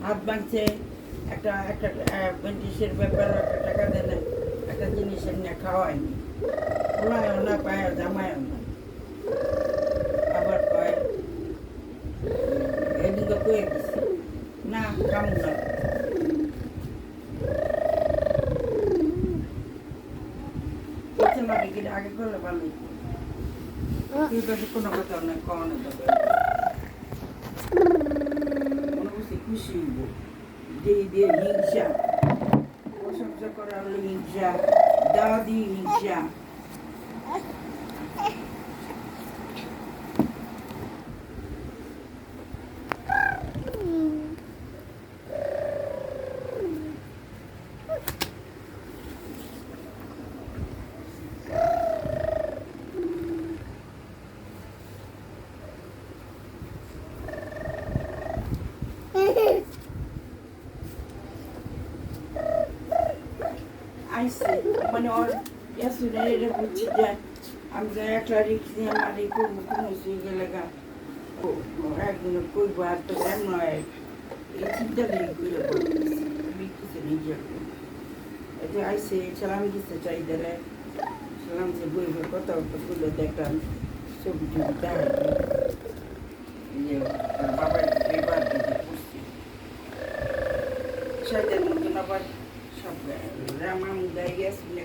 হাত ভাঙছে, একটা একটা পেন্টিসের ব্যাপার, একটা টাকা দেয় না, একটা জিনিস এমনি খাওয়ায়নি, ওলায়ও না পায়, জামায়ও না। আবার কয় এদিকে কয়ে দিছি না, কাম না। বলছে মাকে কিনা আগে করলে ভালো হতো। তুই কাছে কোনো কথা নাই, কখনো যাবে মনে করছি খুশি হইব, দিয়ে দিয়ে হিংসা, প্রশংসা করা হলো হিংসা, দেওয়া দিয়ে হিংসা। আইসে মানে ওর ইয়াসুরে এটা বুঝছি যে আমরা একটা রিক্স নিয়ে মারি করবো, কোনো সুইগে লেগা একদিন করবো, আর তো এম নয়, এই চিন্তা নেই করে বিকতেছে নিজে। এটা আইসে সালাম দিতে চাই দেরে, সালাম সে বই বই কথা করলে দেখলাম ছবি টবি দেখাই বাবার এবার দিতে করছি সাইদের মতন আবার সব রামাম দেয় গেছে